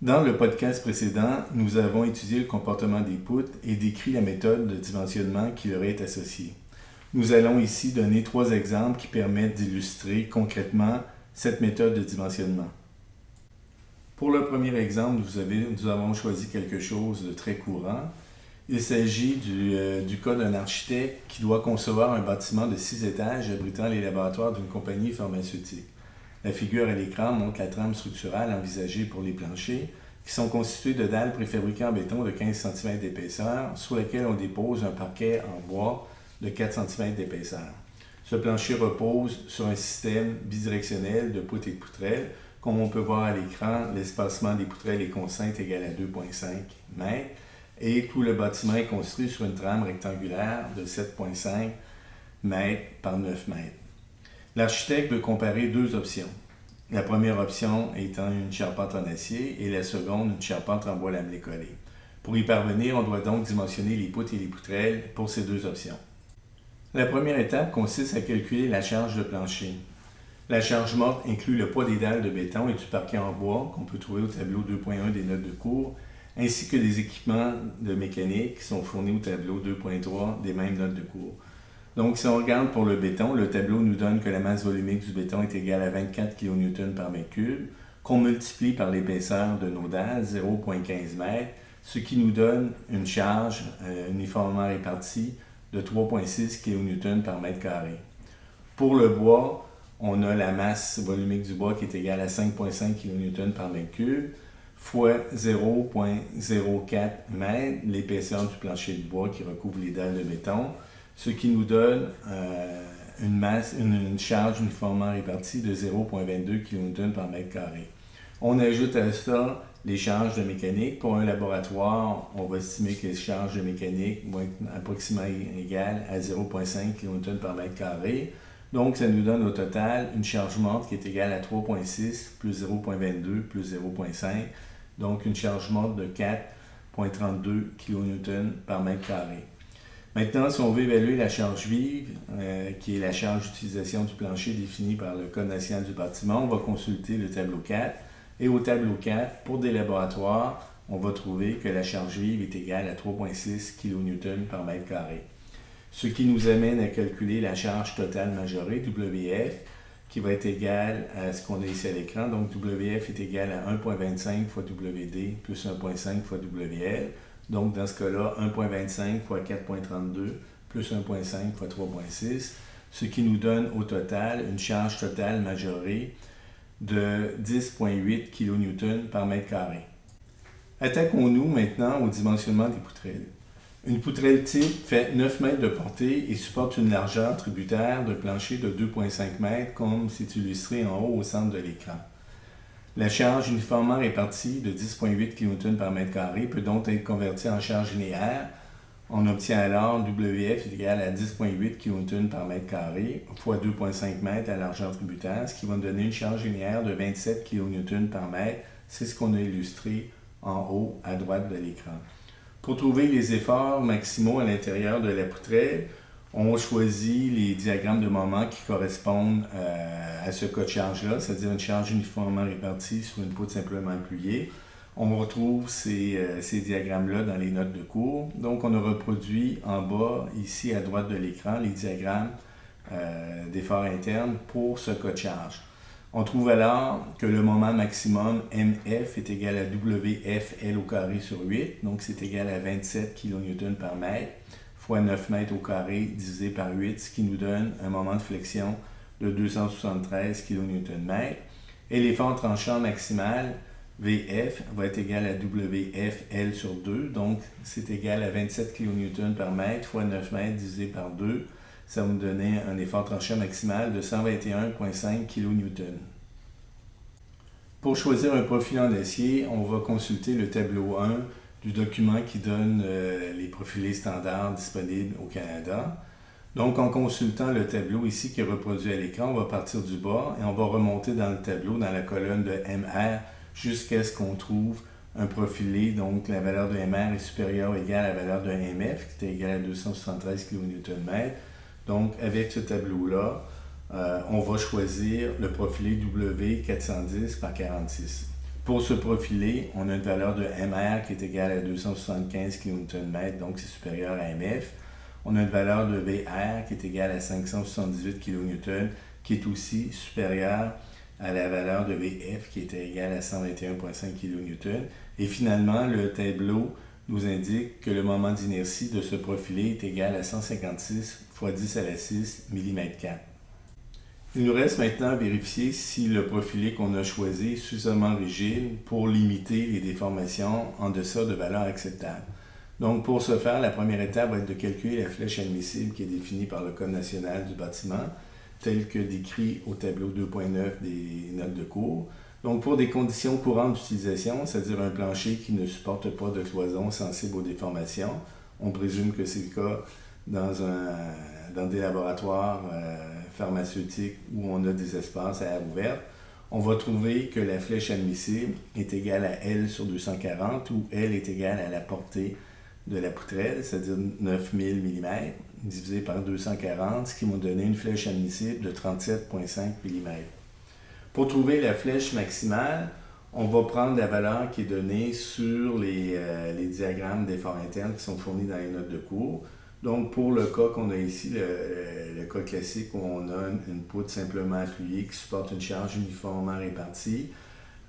Dans le podcast précédent, nous avons étudié le comportement des poutres et décrit la méthode de dimensionnement qui leur est associée. Nous allons ici donner 3 exemples qui permettent d'illustrer concrètement cette méthode de dimensionnement. Pour le premier exemple, nous avons choisi quelque chose de très courant. Il s'agit du cas d'un architecte qui doit concevoir un bâtiment de 6 étages abritant les laboratoires d'une compagnie pharmaceutique. La figure à l'écran montre la trame structurale envisagée pour les planchers, qui sont constitués de dalles préfabriquées en béton de 15 cm d'épaisseur, sur lesquelles on dépose un parquet en bois de 4 cm d'épaisseur. Ce plancher repose sur un système bidirectionnel de poutres et de poutrelles. Comme on peut voir à l'écran, l'espacement des poutrelles et constante égal à 2,5 m et tout le bâtiment est construit sur une trame rectangulaire de 7,5 m par 9 m. L'architecte veut comparer 2 options. La première option étant une charpente en acier et la seconde une charpente en bois lamelé collé. Pour y parvenir, on doit donc dimensionner les poutres et les poutrelles pour ces 2 options. La première étape consiste à calculer la charge de plancher. La charge morte inclut le poids des dalles de béton et du parquet en bois qu'on peut trouver au tableau 2.1 des notes de cours, ainsi que des équipements de mécanique qui sont fournis au tableau 2.3 des mêmes notes de cours. Donc, si on regarde pour le béton, le tableau nous donne que la masse volumique du béton est égale à 24 kN par mètre cube, qu'on multiplie par l'épaisseur de nos dalles, 0,15 m, ce qui nous donne une charge uniformément répartie de 3,6 kN par mètre carré. Pour le bois, on a la masse volumique du bois qui est égale à 5,5 kN par mètre cube, fois 0,04 m, l'épaisseur du plancher de bois qui recouvre les dalles de béton, ce qui nous donne une charge uniformément répartie de 0,22 kN par mètre carré. On ajoute à ça les charges de mécanique. Pour un laboratoire, on va estimer que les charges de mécanique vont être approximativement égales à 0,5 kN par mètre carré. Donc, ça nous donne au total une charge morte qui est égale à 3,6 plus 0,22 plus 0,5. Donc, une charge morte de 4,32 kN par mètre carré. Maintenant, si on veut évaluer la charge vive, qui est la charge d'utilisation du plancher définie par le Code national du bâtiment, on va consulter le tableau 4. Et au tableau 4, pour des laboratoires, on va trouver que la charge vive est égale à 3,6 kN par mètre carré. Ce qui nous amène à calculer la charge totale majorée, WF, qui va être égale à ce qu'on a ici à l'écran. Donc, WF est égal à 1,25 fois WD plus 1,5 fois WL. Donc, dans ce cas-là, 1,25 fois 4,32 plus 1,5 fois 3,6, ce qui nous donne au total une charge totale majorée de 10,8 kN par mètre carré. Attaquons-nous maintenant au dimensionnement des poutrelles. Une poutrelle type fait 9 mètres de portée et supporte une largeur tributaire de plancher de 2,5 m, comme c'est illustré en haut au centre de l'écran. La charge uniformément répartie de 10,8 kN par mètre carré peut donc être convertie en charge linéaire. On obtient alors WF est égal à 10,8 kN par mètre carré fois 2,5 m la largeur tributaire, ce qui va nous donner une charge linéaire de 27 kN par mètre. C'est ce qu'on a illustré en haut à droite de l'écran. Pour trouver les efforts maximaux à l'intérieur de la poutrelle, on choisit les diagrammes de moment qui correspondent à ce cas de charge-là, c'est-à-dire une charge uniformément répartie sur une poutre simplement appuyée. On retrouve ces diagrammes-là dans les notes de cours. Donc, on a reproduit en bas, ici à droite de l'écran, les diagrammes d'efforts internes pour ce cas de charge. On trouve alors que le moment maximum MF est égal à WFL au carré sur 8, donc c'est égal à 27 kN par mètre, fois 9 mètres au carré divisé par 8, ce qui nous donne un moment de flexion de 273 kN/m. Et l'effort tranchant maximal, VF, va être égal à WFL sur 2, donc c'est égal à 27 kN par mètre fois 9 mètres divisé par 2. Ça va nous donner un effort tranchant maximal de 121,5 kN. Pour choisir un profil en acier, on va consulter le tableau 1 du document qui donne les profilés standards disponibles au Canada. Donc, en consultant le tableau ici qui est reproduit à l'écran, on va partir du bas et on va remonter dans le tableau, dans la colonne de MR, jusqu'à ce qu'on trouve un profilé, donc la valeur de MR est supérieure ou égale à la valeur de MF, qui est égale à 273 kN/m. Donc, avec ce tableau-là, on va choisir le profilé W410 par 46. Pour ce profilé, on a une valeur de MR qui est égale à 275 kN, donc c'est supérieur à MF. On a une valeur de VR qui est égale à 578 kN, qui est aussi supérieure à la valeur de VF qui était égale à 121,5 kN. Et finalement, le tableau nous indique que le moment d'inertie de ce profilé est égal à 156 × 10 à la 6 mm². Il nous reste maintenant à vérifier si le profilé qu'on a choisi est suffisamment rigide pour limiter les déformations en deçà de valeurs acceptables. Donc pour ce faire, la première étape va être de calculer la flèche admissible qui est définie par le Code national du bâtiment, tel que décrit au tableau 2.9 des notes de cours. Donc pour des conditions courantes d'utilisation, c'est-à-dire un plancher qui ne supporte pas de cloison sensible aux déformations, on présume que c'est le cas dans des laboratoires pharmaceutiques où on a des espaces à air ouvert, on va trouver que la flèche admissible est égale à L sur 240 où L est égale à la portée de la poutrelle, c'est-à-dire 9000 mm, divisé par 240, ce qui m'a donné une flèche admissible de 37,5 mm. Pour trouver la flèche maximale, on va prendre la valeur qui est donnée sur les diagrammes d'effort interne qui sont fournis dans les notes de cours. Donc, pour le cas qu'on a ici, le cas classique où on a une poutre simplement appuyée qui supporte une charge uniformément répartie,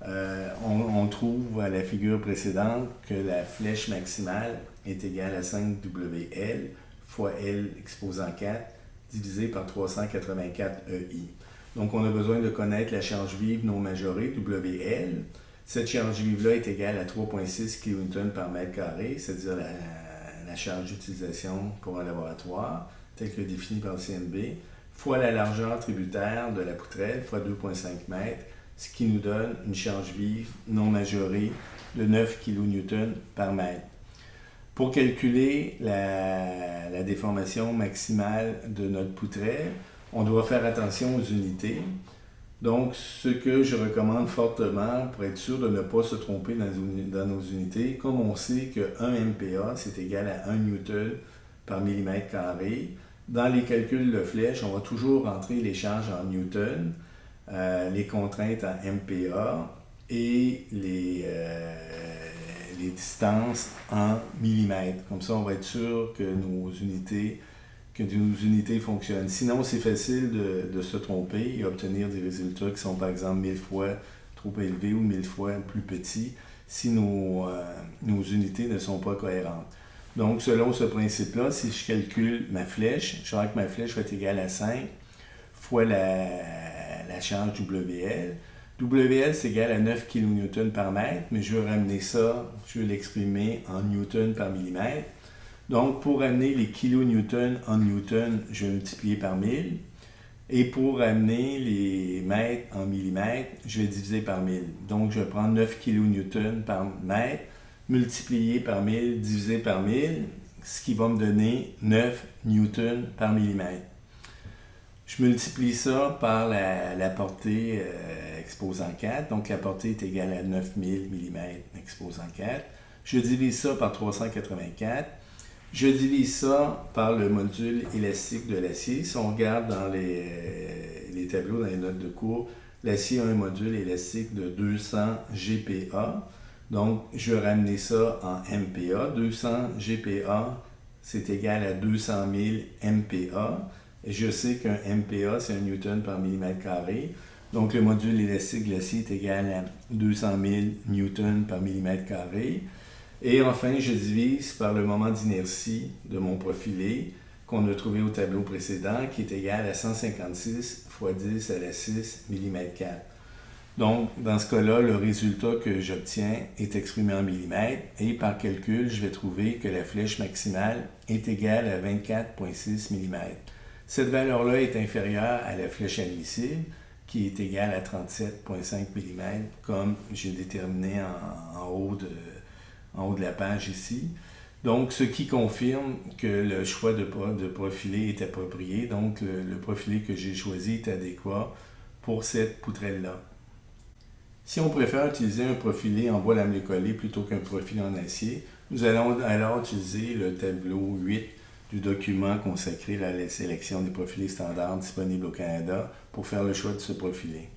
on trouve à la figure précédente que la flèche maximale est égale à 5WL fois L exposant 4 divisé par 384 EI. Donc, on a besoin de connaître la charge vive non majorée, WL. Cette charge vive-là est égale à 3,6 kN par mètre carré, c'est-à-dire la charge d'utilisation pour un laboratoire, tel que défini par le CNB, fois la largeur tributaire de la poutrelle, fois 2,5 m, ce qui nous donne une charge vive non majorée de 9 kN par mètre. Pour calculer la déformation maximale de notre poutrelle, on doit faire attention aux unités. Donc, ce que je recommande fortement pour être sûr de ne pas se tromper dans nos unités, comme on sait que 1 MPa, c'est égal à 1 Newton par millimètre carré, dans les calculs de flèche, on va toujours rentrer les charges en Newton, les contraintes en MPa et les distances en millimètres. Comme ça, on va être sûr que nos unités fonctionnent. Sinon, c'est facile de se tromper et obtenir des résultats qui sont par exemple 1000 fois trop élevés ou 1000 fois plus petits si nos unités ne sont pas cohérentes. Donc, selon ce principe-là, si je calcule ma flèche, je saurai que ma flèche va être égale à 5 fois la charge WL. WL, c'est égal à 9 kN par mètre, mais je veux ramener ça, je veux l'exprimer en newton par millimètre. Donc, pour amener les kilonewtons en newton, je vais multiplier par 1000. Et pour amener les mètres en millimètres, je vais diviser par 1000. Donc, je vais prendre 9 kilonewtons par mètre, multiplié par 1000, divisé par 1000, ce qui va me donner 9 newtons par millimètre. Je multiplie ça par la portée exposant 4. Donc, la portée est égale à 9000 mm exposant 4. Je divise ça par 384. Je divise ça par le module élastique de l'acier. Si on regarde dans les tableaux, dans les notes de cours, l'acier a un module élastique de 200 GPa. Donc, je vais ramener ça en MPa. 200 GPa, c'est égal à 200 000 MPa. Et je sais qu'un MPa, c'est un newton par millimètre carré. Donc, le module élastique de l'acier est égal à 200 000 newtons par millimètre carré. Et enfin, je divise par le moment d'inertie de mon profilé qu'on a trouvé au tableau précédent, qui est égal à 156 fois 10 à la 6 mm². Donc, dans ce cas-là, le résultat que j'obtiens est exprimé en millimètres et par calcul, je vais trouver que la flèche maximale est égale à 24,6 mm. Cette valeur-là est inférieure à la flèche admissible, qui est égale à 37,5 mm, comme j'ai déterminé en haut de la page ici. Donc, ce qui confirme que le choix de profilé est approprié. Donc, le profilé que j'ai choisi est adéquat pour cette poutrelle-là. Si on préfère utiliser un profilé en bois lamelé collé plutôt qu'un profilé en acier, nous allons alors utiliser le tableau 8 du document consacré à la sélection des profilés standards disponibles au Canada pour faire le choix de ce profilé.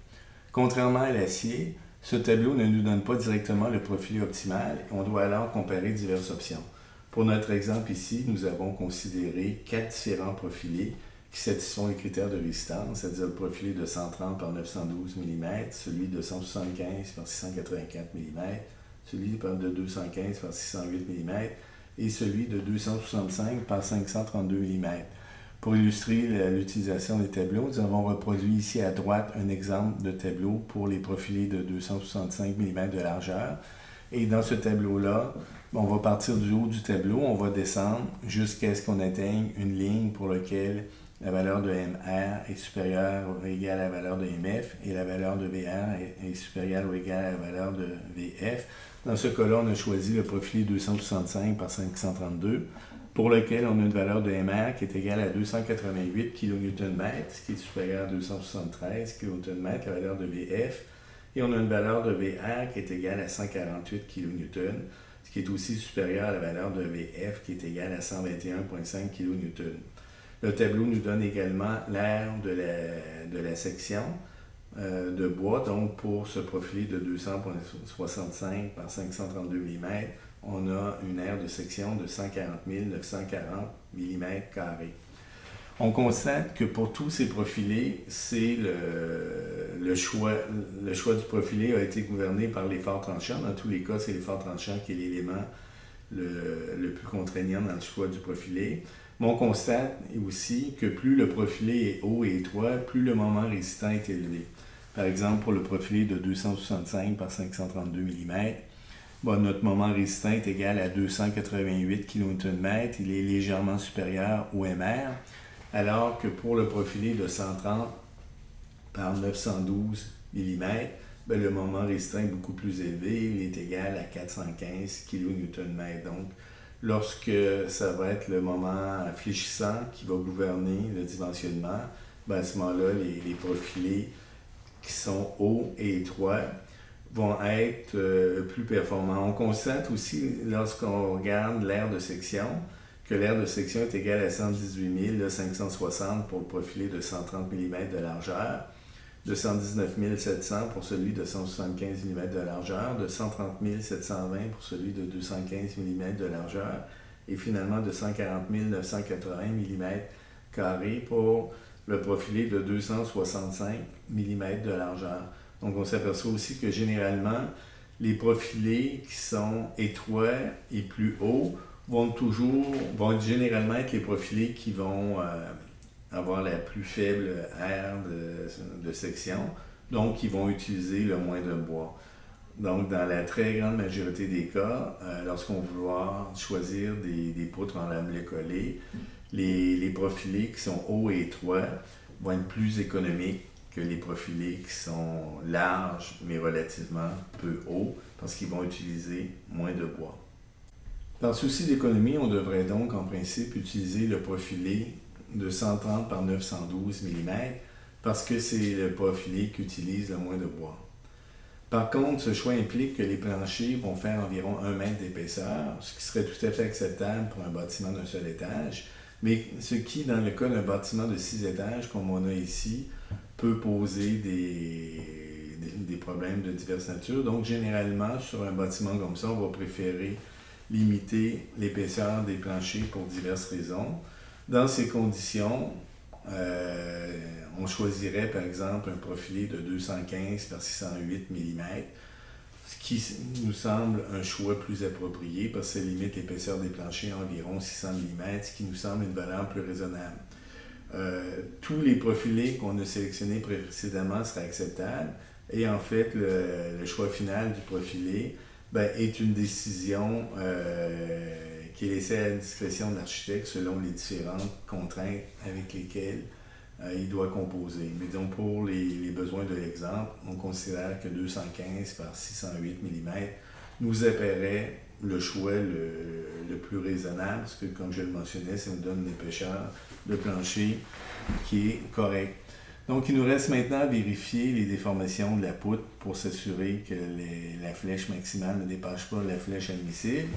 Contrairement à l'acier, Ce tableau ne nous donne pas directement le profilé optimal et on doit alors comparer diverses options. Pour notre exemple ici, nous avons considéré 4 différents profilés qui satisfont les critères de résistance, c'est-à-dire le profilé de 130 par 912 mm, celui de 175 par 684 mm, celui de 215 par 608 mm et celui de 265 par 532 mm. Pour illustrer l'utilisation des tableaux, nous avons reproduit ici à droite un exemple de tableau pour les profilés de 265 mm de largeur. Et dans ce tableau-là, on va partir du haut du tableau, on va descendre jusqu'à ce qu'on atteigne une ligne pour laquelle la valeur de MR est supérieure ou égale à la valeur de MF et la valeur de VR est supérieure ou égale à la valeur de VF. Dans ce cas-là, on a choisi le profilé 265 par 532 pour lequel on a une valeur de MR qui est égale à 288 kN/m, ce qui est supérieur à 273 kN/m, la valeur de VF. Et on a une valeur de VR qui est égale à 148 kN, ce qui est aussi supérieur à la valeur de VF qui est égale à 121,5 kN. Le tableau nous donne également l'aire de la section de bois. Donc, pour ce profilé de 200,65 par 532 mm, on a une aire de section de 140 940 mm². On constate que pour tous ces profilés, le choix du profilé a été gouverné par l'effort tranchant. Dans tous les cas, c'est l'effort tranchant qui est l'élément le plus contraignant dans le choix du profilé. Mais on constate aussi que plus le profilé est haut et étroit, plus le moment résistant est élevé. Par exemple, pour le profilé de 265 par 532 mm, notre moment résistant est égal à 288 kN/m, il est légèrement supérieur au MR, alors que pour le profilé de 130 par 912 mm, le moment résistant est beaucoup plus élevé, il est égal à 415 kN/m. Donc, lorsque ça va être le moment fléchissant qui va gouverner le dimensionnement, à ce moment-là, les profilés qui sont hauts et étroits vont être plus performants. On constate aussi, lorsqu'on regarde l'aire de section, que l'aire de section est égale à 118 560 pour le profilé de 130 mm de largeur, de 119 700 pour celui de 175 mm de largeur, de 130 720 pour celui de 215 mm de largeur, et finalement de 140 980 mm² pour le profilé de 265 mm de largeur. Donc, on s'aperçoit aussi que généralement, les profilés qui sont étroits et plus hauts vont généralement être les profilés qui vont avoir la plus faible aire de section, donc qui vont utiliser le moins de bois. Donc, dans la très grande majorité des cas, lorsqu'on veut vouloir choisir des poutres en lamelé collé, les profilés qui sont hauts et étroits vont être plus économiques que les profilés qui sont larges mais relativement peu hauts parce qu'ils vont utiliser moins de bois. Par souci d'économie, on devrait donc en principe utiliser le profilé de 130 par 912 mm parce que c'est le profilé qui utilise le moins de bois. Par contre, ce choix implique que les planchers vont faire environ 1 mètre d'épaisseur, ce qui serait tout à fait acceptable pour un bâtiment d'un seul étage, mais ce qui, dans le cas d'un bâtiment de 6 étages, comme on a ici, peut poser des problèmes de diverses natures. Donc, généralement, sur un bâtiment comme ça, on va préférer limiter l'épaisseur des planchers pour diverses raisons. Dans ces conditions, on choisirait par exemple un profilé de 215 par 608 mm, ce qui nous semble un choix plus approprié parce que ça limite l'épaisseur des planchers à environ 600 mm, ce qui nous semble une valeur plus raisonnable. Tous les profilés qu'on a sélectionnés précédemment seraient acceptables et en fait le choix final du profilé est une décision qui est laissée à la discrétion de l'architecte selon les différentes contraintes avec lesquelles il doit composer. Mais donc pour les besoins de l'exemple, on considère que 215 par 608 mm nous apparaît le choix le plus raisonnable, parce que comme je le mentionnais, ça nous donne une épaisseur de plancher qui est correcte. Donc, il nous reste maintenant à vérifier les déformations de la poutre pour s'assurer que la flèche maximale ne dépasse pas la flèche admissible.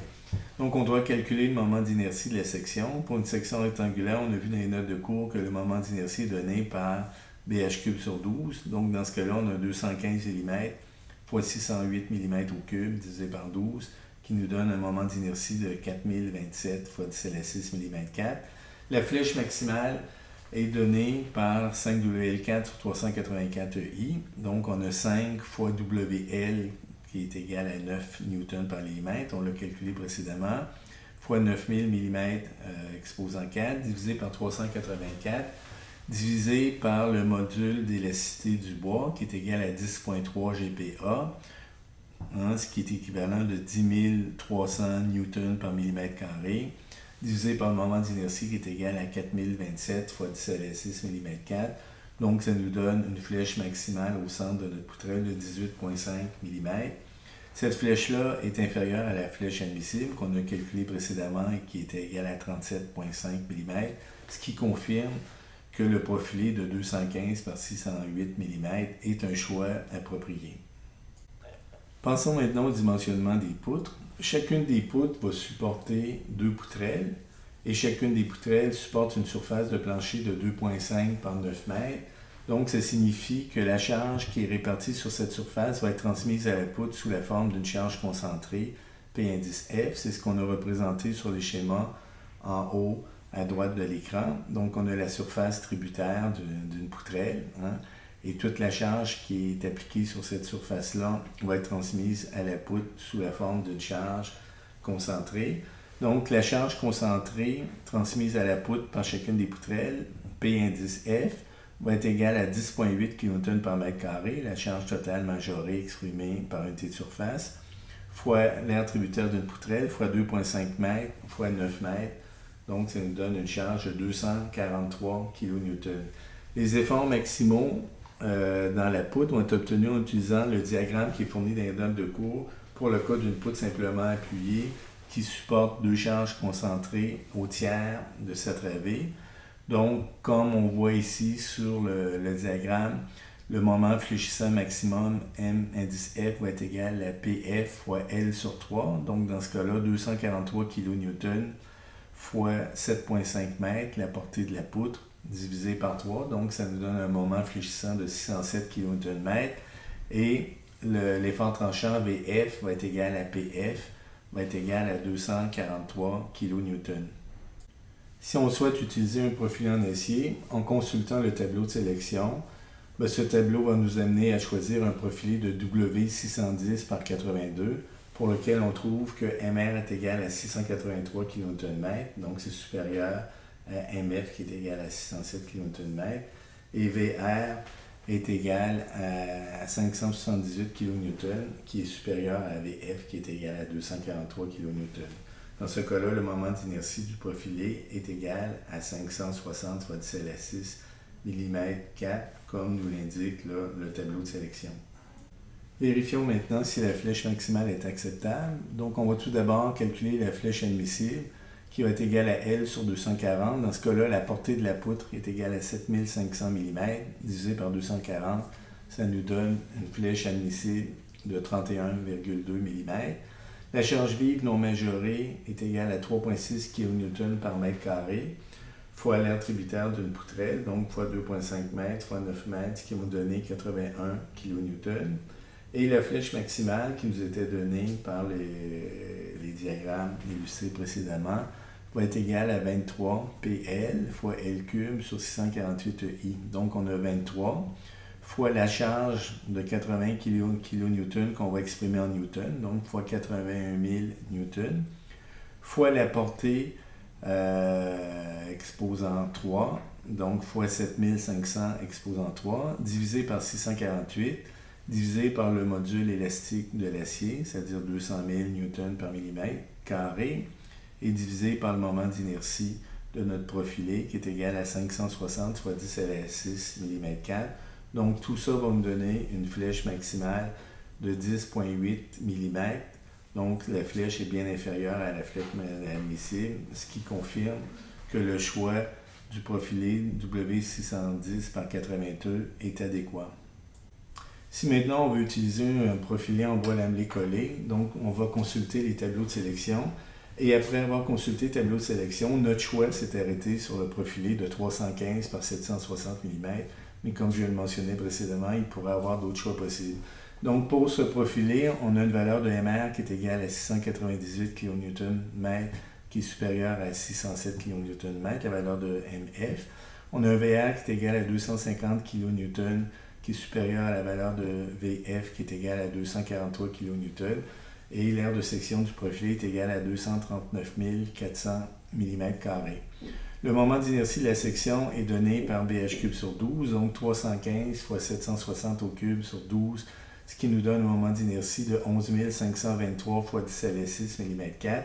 Donc, on doit calculer le moment d'inertie de la section. Pour une section rectangulaire, on a vu dans les notes de cours que le moment d'inertie est donné par BH³ sur 12. Donc, dans ce cas-là, on a 215 mm fois 608 mm au cube divisé par 12, qui nous donne un moment d'inertie de 4027 fois 10 à la 6 mm4. La flèche maximale est donnée par 5WL4 sur 384i. Donc, on a 5 fois WL qui est égal à 9 Newton par millimètre. On l'a calculé précédemment. Fois 9000 mm exposant 4, divisé par 384, divisé par le module d'élasticité du bois, qui est égal à 10,3 GPa, ce qui est équivalent de 10 300 Newton par millimètre carré, divisé par le moment d'inertie qui est égal à 4027 fois 10 à la 6 mm4. Donc, ça nous donne une flèche maximale au centre de notre poutrelle de 18,5 mm. Cette flèche-là est inférieure à la flèche admissible qu'on a calculée précédemment et qui était égale à 37,5 mm, ce qui confirme que le profilé de 215 par 608 mm est un choix approprié. Pensons maintenant au dimensionnement des poutres. Chacune des poutres va supporter 2 poutrelles et chacune des poutrelles supporte une surface de plancher de 2,5 par 9 mètres. Donc, ça signifie que la charge qui est répartie sur cette surface va être transmise à la poutre sous la forme d'une charge concentrée, P indice F. C'est ce qu'on a représenté sur les schémas en haut à droite de l'écran. Donc, on a la surface tributaire d'une poutrelle, et toute la charge qui est appliquée sur cette surface-là va être transmise à la poutre sous la forme d'une charge concentrée. Donc, la charge concentrée transmise à la poutre par chacune des poutrelles, P indice F, va être égale à 10,8 kN par mètre carré, la charge totale majorée exprimée par unité de surface, fois l'aire tributaire d'une poutrelle, fois 2,5 mètres, fois 9 mètres. Donc, ça nous donne une charge de 243 kN. Les efforts maximaux dans la poutre ont été obtenus en utilisant le diagramme qui est fourni dans les notes de cours pour le cas d'une poutre simplement appuyée qui supporte 2 charges concentrées au tiers de sa travée. Donc, comme on voit ici sur le diagramme, le moment fléchissant maximum M indice F va être égal à PF fois L sur 3. Donc, dans ce cas-là, 243 kN fois 7,5 mètres, la portée de la poutre, divisé par 3. Donc, ça nous donne un moment fléchissant de 607 kN/m. Et l'effort tranchant VF va être égal à PF, va être égal à 243 kN. Si on souhaite utiliser un profilé en acier, en consultant le tableau de sélection, ce tableau va nous amener à choisir un profilé de W610 par 82, pour lequel on trouve que MR est égal à 683 kN/m, donc c'est supérieur à MF qui est égal à 607 kN/m, et VR est égal à 578 kN, qui est supérieur à VF qui est égal à 243 kN. Dans ce cas-là, le moment d'inertie du profilé est égal à 560 fois 10 à la 6 mm4, comme nous l'indique là, le tableau de sélection. Vérifions maintenant si la flèche maximale est acceptable. Donc, on va tout d'abord calculer la flèche admissible, qui va être égale à L sur 240. Dans ce cas-là, la portée de la poutre est égale à 7500 mm, divisé par 240. Ça nous donne une flèche admissible de 31,2 mm. La charge vive non majorée est égale à 3,6 kN par mètre carré, fois l'aire tributaire d'une poutrelle, donc fois 2,5 mètres, fois 9 mètres, qui va nous donner 81 kN. Et la flèche maximale qui nous était donnée par les diagrammes illustrés précédemment va être égale à 23 PL fois L cube sur 648i. Donc, on a 23 fois la charge de 80 kN qu'on va exprimer en newton, donc fois 81 000 newtons, fois la portée exposant 3, donc fois 7500 exposant 3, divisé par 648, divisé par le module élastique de l'acier, c'est-à-dire 200 000 newtons par millimètre carré, et divisé par le moment d'inertie de notre profilé, qui est égal à 560 fois 10 à la 6 mm4. Donc, tout ça va nous donner une flèche maximale de 10,8 mm. Donc, la flèche est bien inférieure à la flèche admissible, ce qui confirme que le choix du profilé W610 par 82 est adéquat. Si maintenant on veut utiliser un profilé en bois lamelé collé, donc on va consulter les tableaux de sélection. Et après avoir consulté le tableau de sélection, notre choix s'est arrêté sur le profilé de 315 par 760 mm. Mais comme je le mentionnais précédemment, il pourrait y avoir d'autres choix possibles. Donc pour se profiler, on a une valeur de MR qui est égale à 698 kN/m, qui est supérieure à 607 kN/m, la valeur de MF. On a un VR qui est égal à 250 kN, qui est supérieur à la valeur de VF qui est égale à 243 kN. Et l'aire de section du profilé est égal à 239 400 mm². Le moment d'inertie de la section est donné par BH³ sur 12, donc 315 fois 760 au cube sur 12, ce qui nous donne un moment d'inertie de 11 523 fois 10 à la 6 mm².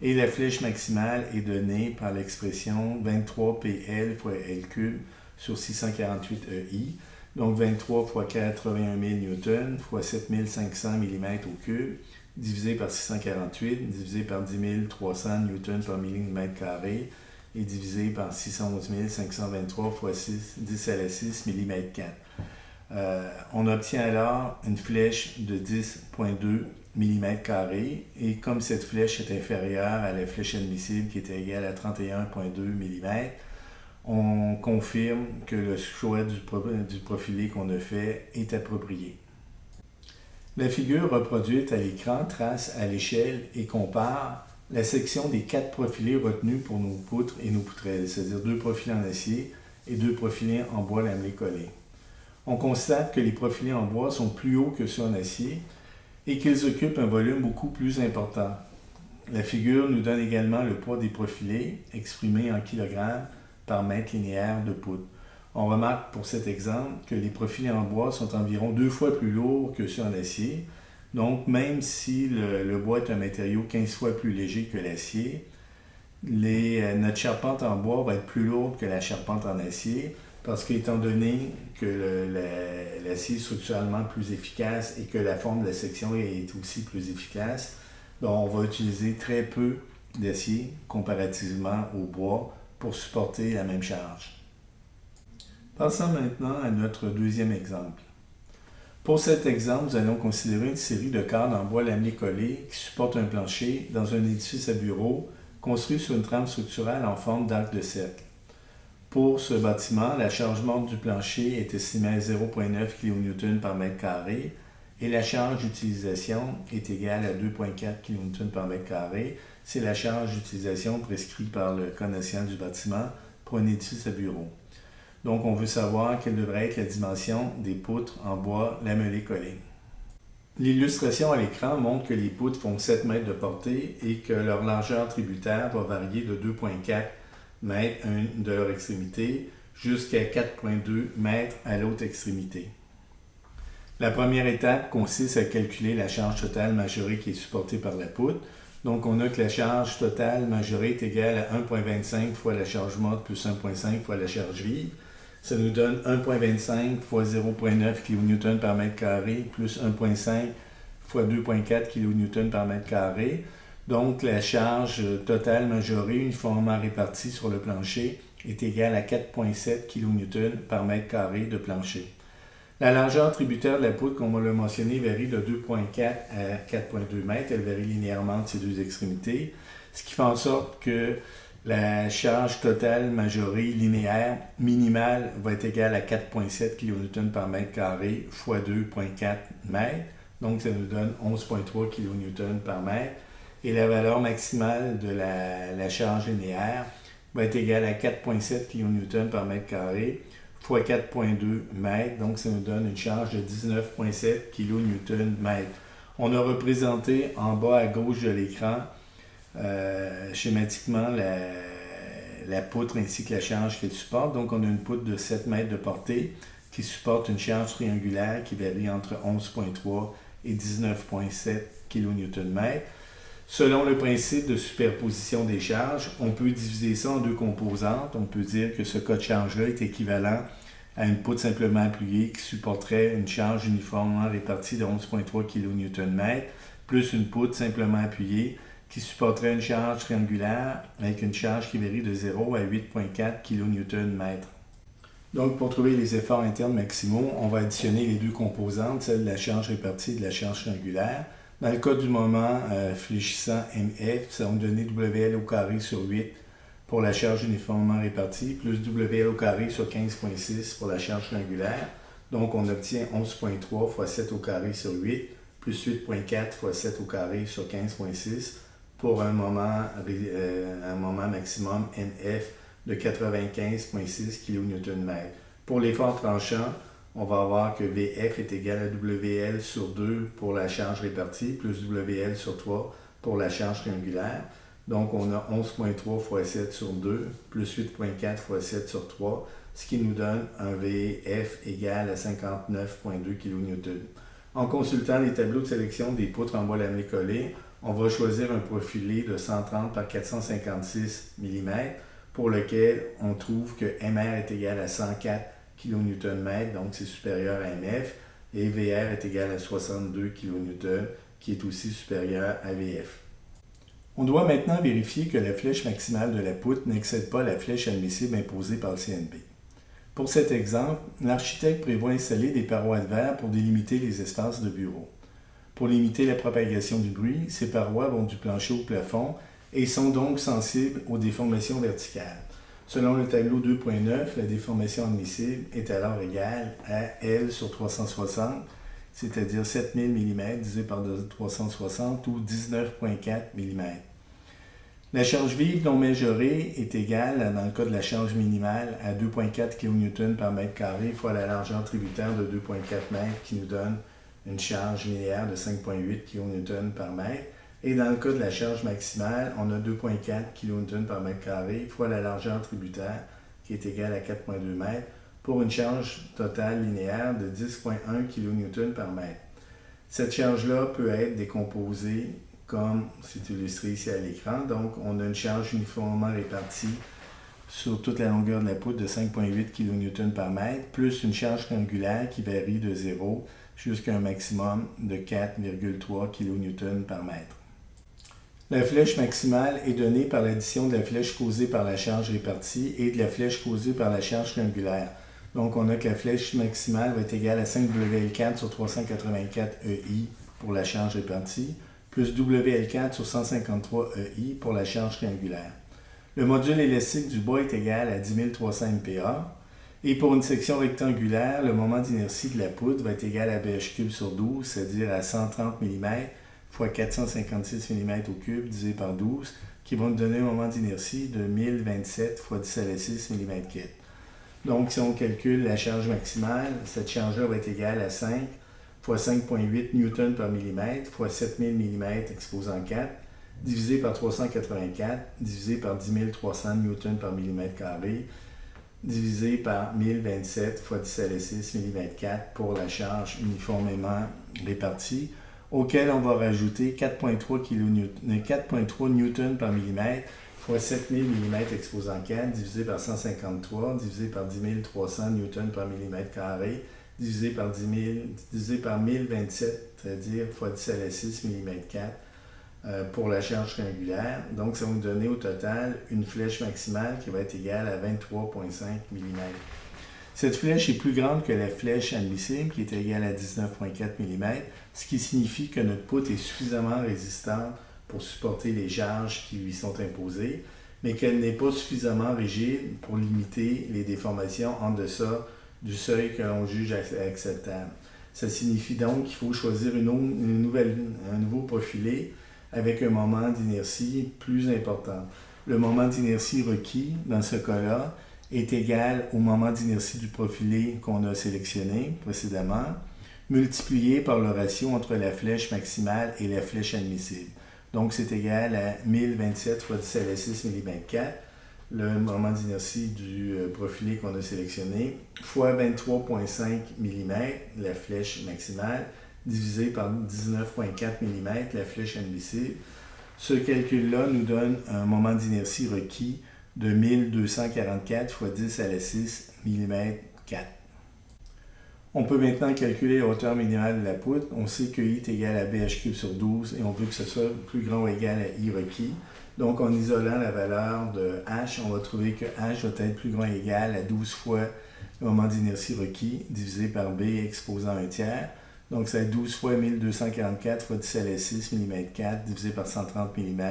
Et la flèche maximale est donnée par l'expression 23 PL fois L³ sur 648 EI, donc 23 fois 81 000 N fois 7500 mm³, divisé par 648, divisé par 10 300 N par mm², et divisé par 611 523 fois 10 à la 6 mm². On obtient alors une flèche de 10,2 mm², et comme cette flèche est inférieure à la flèche admissible qui est égale à 31,2 mm, on confirme que le choix du profilé qu'on a fait est approprié. La figure reproduite à l'écran trace à l'échelle et compare la section des 4 profilés retenus pour nos poutres et nos poutrelles, c'est-à-dire 2 profilés en acier et 2 profilés en bois lamelé collé. On constate que les profilés en bois sont plus hauts que ceux en acier et qu'ils occupent un volume beaucoup plus important. La figure nous donne également le poids des profilés, exprimé en kilogrammes par mètre linéaire de poutre. On remarque pour cet exemple que les profilés en bois sont environ 2 fois plus lourds que ceux en acier. Donc, même si le bois est un matériau 15 fois plus léger que l'acier, notre charpente en bois va être plus lourde que la charpente en acier, parce qu'étant donné que l'acier est structurellement plus efficace et que la forme de la section est aussi plus efficace, on va utiliser très peu d'acier comparativement au bois pour supporter la même charge. Passons maintenant à notre deuxième exemple. Pour cet exemple, nous allons considérer une série de cadres en bois lamelé collé qui supportent un plancher dans un édifice à bureau construit sur une trame structurelle en forme d'arc de cercle. Pour ce bâtiment, la charge morte du plancher est estimée à 0,9 kN par mètre carré et la charge d'utilisation est égale à 2,4 kN par mètre carré. C'est la charge d'utilisation prescrite par le Code national du bâtiment pour un édifice à bureau. Donc, on veut savoir quelle devrait être la dimension des poutres en bois lamelé collé. L'illustration à l'écran montre que les poutres font 7 mètres de portée et que leur largeur tributaire va varier de 2,4 mètres à une de leur extrémité jusqu'à 4,2 mètres à l'autre extrémité. La première étape consiste à calculer la charge totale majorée qui est supportée par la poutre. Donc, on a que la charge totale majorée est égale à 1,25 fois la charge morte plus 1,5 fois la charge vive. Ça nous donne 1,25 fois 0,9 kN par mètre carré plus 1,5 fois 2,4 kN par mètre carré. Donc, la charge totale majorée uniformément répartie sur le plancher est égale à 4,7 kN par mètre carré de plancher. La largeur tributaire de la poutre, comme on l'a mentionné, varie de 2,4 à 4,2 mètres. Elle varie linéairement entre ces deux extrémités, ce qui fait en sorte que la charge totale majorée linéaire minimale va être égale à 4,7 kN par mètre carré fois 2,4 mètres. Donc, ça nous donne 11,3 kN par mètre. Et la valeur maximale de la charge linéaire va être égale à 4,7 kN par mètre carré fois 4,2 mètres. Donc, ça nous donne une charge de 19,7 kN/m. On a représenté en bas à gauche de l'écran schématiquement la poutre ainsi que la charge qu'elle supporte. Donc, on a une poutre de 7 mètres de portée qui supporte une charge triangulaire qui varie entre 11,3 et 19,7 kN/m. Selon le principe de superposition des charges, on peut diviser ça en deux composantes. On peut dire que ce cas de charge-là est équivalent à une poutre simplement appuyée qui supporterait une charge uniformément répartie de 11,3 kN/m, plus une poutre simplement appuyée qui supporterait une charge triangulaire avec une charge qui varie de 0 à 8,4 kN/m. Donc, pour trouver les efforts internes maximaux, on va additionner les deux composantes, celle de la charge répartie et de la charge triangulaire. Dans le cas du moment fléchissant MF, ça va nous donner WL au carré sur 8 pour la charge uniformément répartie, plus WL au carré sur 15,6 pour la charge triangulaire. Donc, on obtient 11,3 fois 7 au carré sur 8, plus 8,4 fois 7 au carré sur 15,6 pour un moment maximum NF de 95,6 kN/m. Pour l'effort tranchant, on va avoir que VF est égal à WL sur 2 pour la charge répartie, plus WL sur 3 pour la charge triangulaire. Donc, on a 11,3 fois 7 sur 2, plus 8,4 fois 7 sur 3, ce qui nous donne un VF égal à 59,2 kN. En consultant les tableaux de sélection des poutres en bois lamelé collé, on va choisir un profilé de 130 par 456 mm pour lequel on trouve que MR est égal à 104 kN/m, donc c'est supérieur à MF, et VR est égal à 62 kN, qui est aussi supérieur à VF. On doit maintenant vérifier que la flèche maximale de la poutre n'excède pas la flèche admissible imposée par le CNB. Pour cet exemple, l'architecte prévoit installer des parois de verre pour délimiter les espaces de bureau. Pour limiter la propagation du bruit, ces parois vont du plancher au plafond et sont donc sensibles aux déformations verticales. Selon le tableau 2.9, la déformation admissible est alors égale à L sur 360, c'est-à-dire 7000 mm divisé par 360 ou 19,4 mm. La charge vive non majorée est égale, dans le cas de la charge minimale, à 2,4 kN par mètre carré fois la largeur tributaire de 2,4 mètres qui nous donne une charge linéaire de 5,8 kN par mètre. Et dans le cas de la charge maximale, on a 2,4 kN par mètre carré fois la largeur tributaire qui est égale à 4,2 mètres pour une charge totale linéaire de 10,1 kN par mètre. Cette charge-là peut être décomposée comme c'est illustré ici à l'écran. Donc, on a une charge uniformément répartie sur toute la longueur de la poutre de 5,8 kN par mètre, plus une charge triangulaire qui varie de 0 jusqu'à un maximum de 4,3 kN par mètre. La flèche maximale est donnée par l'addition de la flèche causée par la charge répartie et de la flèche causée par la charge triangulaire. Donc, on a que la flèche maximale va être égale à 5WL4 sur 384 EI pour la charge répartie, plus WL4 sur 153 EI pour la charge triangulaire. Le module élastique du bois est égal à 10 300 MPa. Et pour une section rectangulaire, le moment d'inertie de la poutre va être égal à BH³ sur 12, c'est-à-dire à 130 mm fois 456 mm au cube divisé par 12, qui va nous donner un moment d'inertie de 1027 fois 10 à la 6 mm3. Donc, si on calcule la charge maximale, cette charge-là va être égale à 5 fois 5,8 N par millimètre fois 7000 mm exposant 4, divisé par 384, divisé par 10 300 N par millimètre carré, divisé par 1027 fois 10 à la 6 mm4 pour la charge uniformément répartie, auquel on va rajouter 4,3 N par millimètre fois 7000 mm exposant 4, divisé par 153, divisé par 10 300 N par millimètre carré, divisé par 1027, c'est-à-dire fois 10 à la 6 mm4 pour la charge triangulaire. Donc, ça va nous donner au total une flèche maximale qui va être égale à 23,5 mm. Cette flèche est plus grande que la flèche admissible qui est égale à 19,4 mm, ce qui signifie que notre poutre est suffisamment résistante pour supporter les charges qui lui sont imposées, mais qu'elle n'est pas suffisamment rigide pour limiter les déformations en deçà du seuil que l'on juge acceptable. Ça signifie donc qu'il faut choisir un nouveau profilé avec un moment d'inertie plus important. Le moment d'inertie requis, dans ce cas-là, est égal au moment d'inertie du profilé qu'on a sélectionné précédemment, multiplié par le ratio entre la flèche maximale et la flèche admissible. Donc, c'est égal à 1027 fois 10 à la 6 mm4, le moment d'inertie du profilé qu'on a sélectionné, fois 23,5 mm, la flèche maximale, divisé par 19,4 mm, la flèche admissible. Ce calcul-là nous donne un moment d'inertie requis de 1244 fois 10 à la 6 mm4. On peut maintenant calculer la hauteur minimale de la poutre. On sait que I est égal à BH³ sur 12 et on veut que ce soit plus grand ou égal à I requis. Donc, en isolant la valeur de H, on va trouver que H doit être plus grand ou égal à 12 fois le moment d'inertie requis divisé par B exposant un tiers. Donc, c'est 12 fois 1244 fois 10 à la 6 mm4 divisé par 130 mm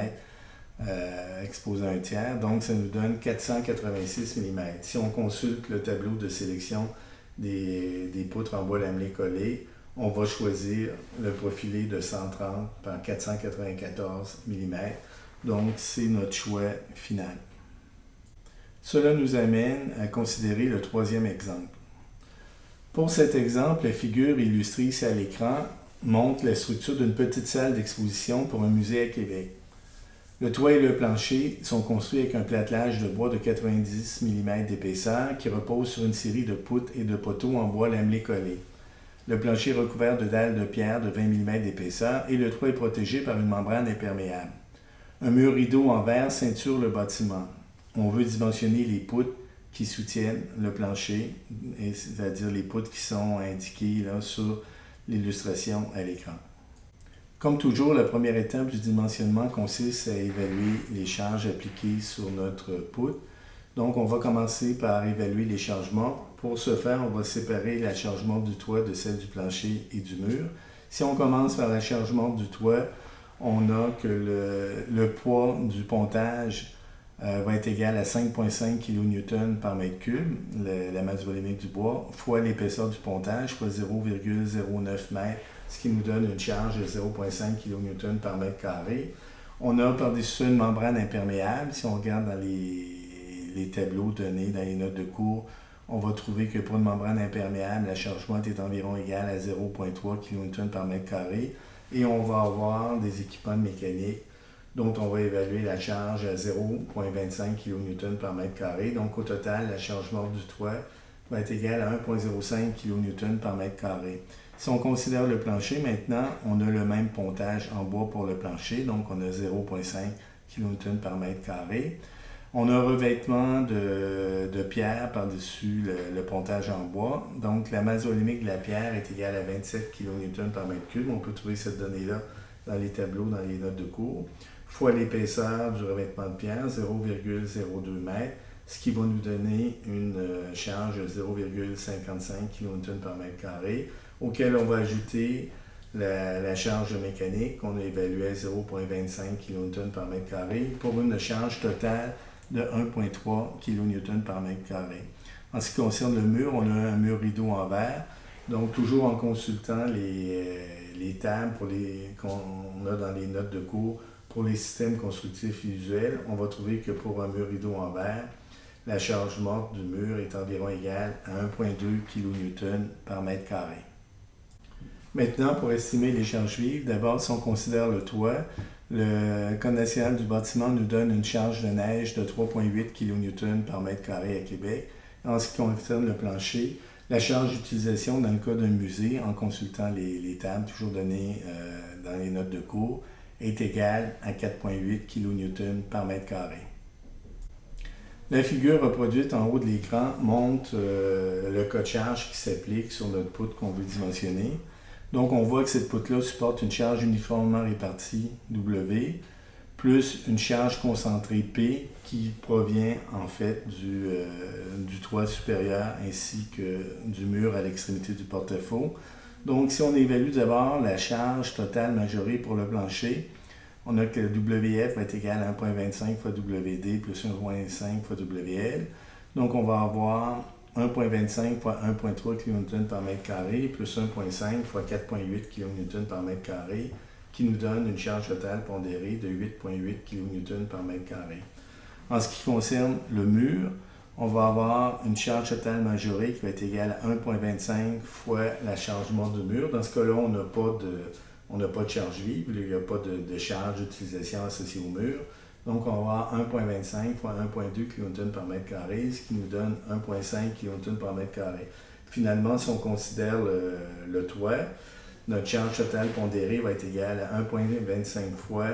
exposant un tiers. Donc, ça nous donne 486 mm. Si on consulte le tableau de sélection des poutres en bois lamelé collé, on va choisir le profilé de 130 par 494 mm. Donc, c'est notre choix final. Cela nous amène à considérer le troisième exemple. Pour cet exemple, la figure illustrée ici à l'écran montre la structure d'une petite salle d'exposition pour un musée à Québec. Le toit et le plancher sont construits avec un platelage de bois de 90 mm d'épaisseur qui repose sur une série de poutres et de poteaux en bois lamelé collé. Le plancher est recouvert de dalles de pierre de 20 mm d'épaisseur et le toit est protégé par une membrane imperméable. Un mur rideau en verre ceinture le bâtiment. On veut dimensionner les poutres qui soutiennent le plancher, c'est-à-dire les poutres qui sont indiquées là, sur l'illustration à l'écran. Comme toujours, la première étape du dimensionnement consiste à évaluer les charges appliquées sur notre poutre. Donc, on va commencer par évaluer les charges mortes. Pour ce faire, on va séparer la charge morte du toit de celle du plancher et du mur. Si on commence par la charge morte du toit, on a que le poids du pontage va être égal à 5,5 kN par mètre cube, la masse volumique du bois, fois l'épaisseur du pontage, fois 0,09 m, ce qui nous donne une charge de 0,5 kN par mètre carré. On a par-dessus une membrane imperméable. Si on regarde dans les tableaux donnés dans les notes de cours, on va trouver que pour une membrane imperméable, la charge morte est environ égale à 0,3 kN par mètre carré. Et on va avoir des équipements mécaniques dont on va évaluer la charge à 0,25 kN par mètre carré. Donc au total, la charge morte du toit va être égale à 1,05 kN par mètre carré. Si on considère le plancher, maintenant, on a le même pontage en bois pour le plancher, donc on a 0,5 kN par mètre carré. On a un revêtement de pierre par-dessus le pontage en bois. Donc, la masse volumique de la pierre est égale à 27 kN par mètre cube. On peut trouver cette donnée-là dans les tableaux, dans les notes de cours. Fois l'épaisseur du revêtement de pierre, 0,02 m, ce qui va nous donner une charge de 0,55 kN par mètre carré, auquel on va ajouter la charge mécanique qu'on a évaluée à 0,25 kN par mètre carré pour une charge totale de 1,3 kN par mètre carré. En ce qui concerne le mur, on a un mur rideau en verre, donc toujours en consultant les tables qu'on a dans les notes de cours pour les systèmes constructifs visuels, on va trouver que pour un mur rideau en verre, la charge morte du mur est environ égale à 1,2 kN par mètre carré. Maintenant, pour estimer les charges vives, d'abord, si on considère le toit, le Code national du bâtiment nous donne une charge de neige de 3,8 kN par mètre carré à Québec. En ce qui concerne le plancher, la charge d'utilisation dans le cas d'un musée, en consultant les tables toujours données dans les notes de cours, est égale à 4,8 kN par mètre carré. La figure reproduite en haut de l'écran montre le cas de charge qui s'applique sur notre poutre qu'on veut dimensionner. Donc, on voit que cette poutre-là supporte une charge uniformément répartie W, plus une charge concentrée P qui provient en fait du toit supérieur ainsi que du mur à l'extrémité du porte-à-faux. Donc, si on évalue d'abord la charge totale majorée pour le plancher, on a que WF va être égal à 1,25 fois WD plus 1,5 fois WL. Donc, on va avoir 1,25 fois 1,3 kN par mètre carré plus 1,5 fois 4,8 kN par mètre carré qui nous donne une charge totale pondérée de 8,8 kN par mètre carré. En ce qui concerne le mur, on va avoir une charge totale majorée qui va être égale à 1,25 fois la charge morte du mur. Dans ce cas-là, on n'a pas de charge vive, il n'y a pas de charge d'utilisation associée au mur. Donc, on va avoir 1,25 fois 1,2 kN par mètre carré, ce qui nous donne 1,5 kN par mètre carré. Finalement, si on considère le toit, notre charge totale pondérée va être égale à 1,25 fois